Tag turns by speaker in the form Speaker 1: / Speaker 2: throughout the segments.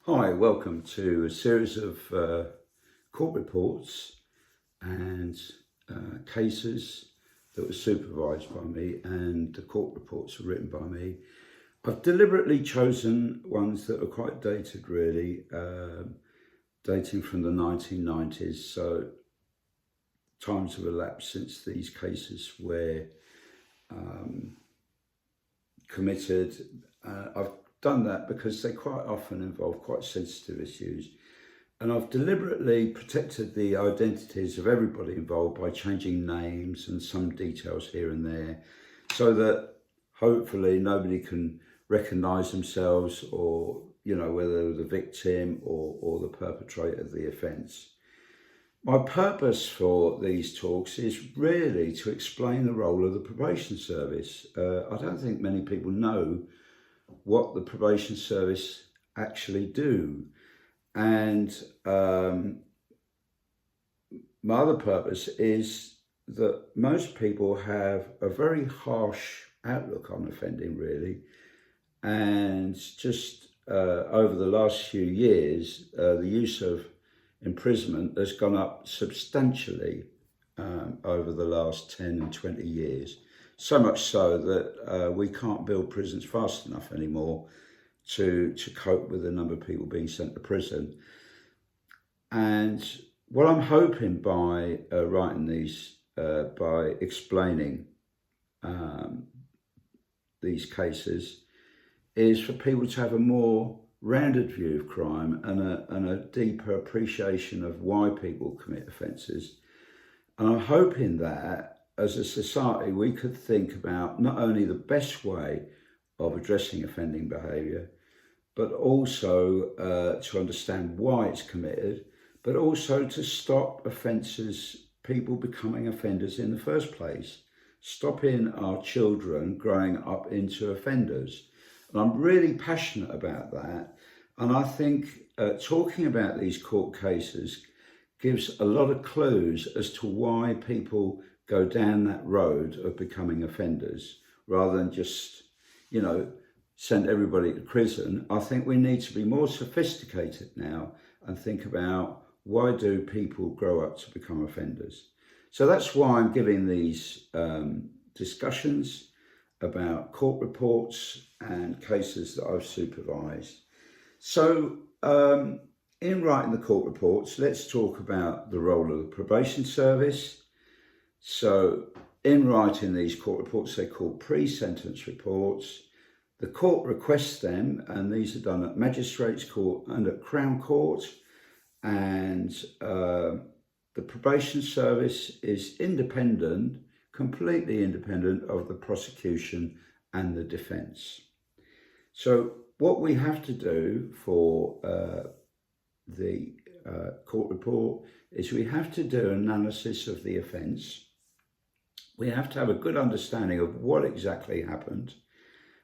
Speaker 1: Hi, welcome to a series of court reports and cases that were supervised by me, and the court reports were written by me. I've deliberately chosen ones that are quite dated, really, dating from the 1990s, so times have elapsed since these cases were committed. I've done that because they quite often involve quite sensitive issues. And I've deliberately protected the identities of everybody involved by changing names and some details here and there, so that hopefully nobody can recognise themselves, or, whether the victim or the perpetrator of the offence. My purpose for these talks is really to explain the role of the probation service. I don't think many people know what the probation service actually do. And my other purpose is that most people have a very harsh outlook on offending, really. And just over the last few years, the use of imprisonment has gone up substantially over the last 10 and 20 years. So much so that we can't build prisons fast enough anymore to cope with the number of people being sent to prison. And what I'm hoping by writing these, by explaining these cases, is for people to have a more rounded view of crime and a deeper appreciation of why people commit offences. And I'm hoping that as a society we could think about not only the best way of addressing offending behaviour, but also to understand why it's committed, but also to stop offences, people becoming offenders in the first place, stopping our children growing up into offenders. And I'm really passionate about that. And I think talking about these court cases gives a lot of clues as to why people go down that road of becoming offenders, rather than just, send everybody to prison. I think we need to be more sophisticated now and think about, why do people grow up to become offenders? So that's why I'm giving these discussions about court reports and cases that I've supervised. So in writing the court reports, let's talk about the role of the probation service. So in writing these court reports, they're called pre-sentence reports. The court requests them, and these are done at Magistrates Court and at Crown Court. And the probation service is independent, completely independent of the prosecution and the defence. So what we have to do for the court report is we have to do an analysis of the offence. We have to have a good understanding of what exactly happened,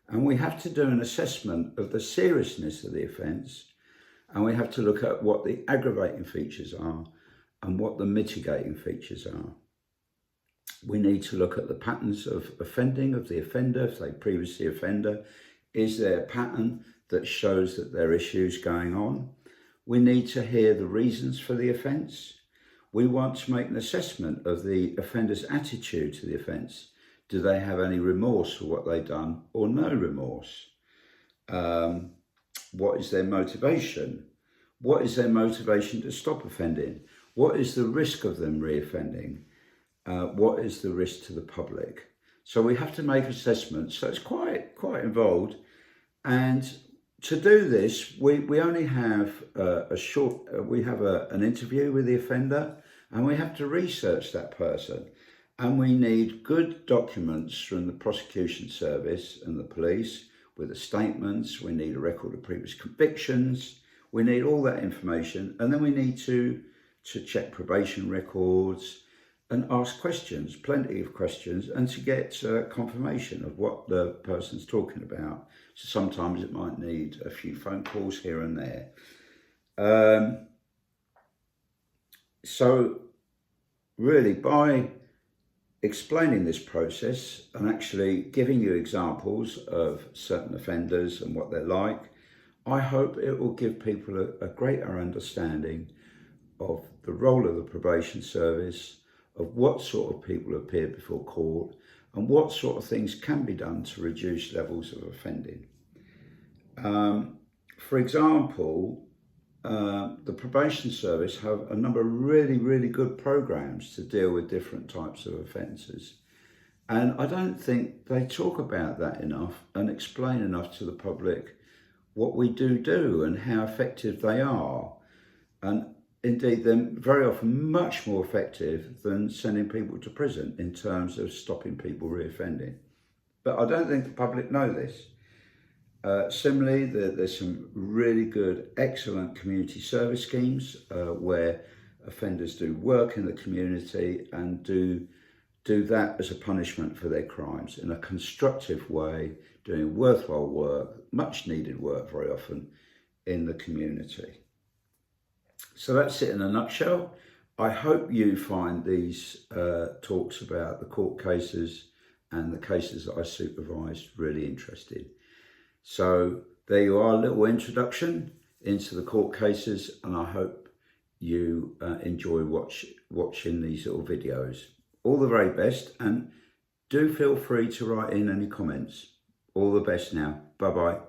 Speaker 1: and we have to do an assessment of the seriousness of the offence, and we have to look at what the aggravating features are and what the mitigating features are. We need to look at the patterns of offending of the offender, if they previously offender. Is there a pattern that shows that there are issues going on? We need to hear the reasons for the offence. We want to make an assessment of the offender's attitude to the offence. Do they have any remorse for what they've done, or no remorse? What is their motivation? What is their motivation to stop offending? What is the risk of them reoffending? What is the risk to the public? So we have to make assessments. So it's quite involved. And to do this, we only have an interview with the offender, and we have to research that person. And we need good documents from the prosecution service and the police with the statements. We need a record of previous convictions. We need all that information. And then we need to check probation records and ask questions, plenty of questions, and to get confirmation of what the person's talking about. So sometimes it might need a few phone calls here and there. So really, by explaining this process and actually giving you examples of certain offenders and what they're like, I hope it will give people a greater understanding of the role of the probation service, of what sort of people appear before court, and what sort of things can be done to reduce levels of offending. For example, the probation service have a number of really good programs to deal with different types of offences. And I don't think they talk about that enough and explain enough to the public what we do and how effective they are. And indeed, they're very often much more effective than sending people to prison in terms of stopping people reoffending. But I don't think the public know this. Similarly, there's some really good, excellent community service schemes where offenders do work in the community and do that as a punishment for their crimes in a constructive way, doing worthwhile work, much needed work very often in the community. So that's it in a nutshell. I hope you find these talks about the court cases and the cases that I supervised really interesting. So there you are, a little introduction into the court cases, and I hope you enjoy watching these little videos. All the very best, and do feel free to write in any comments. All the best now. Bye-bye.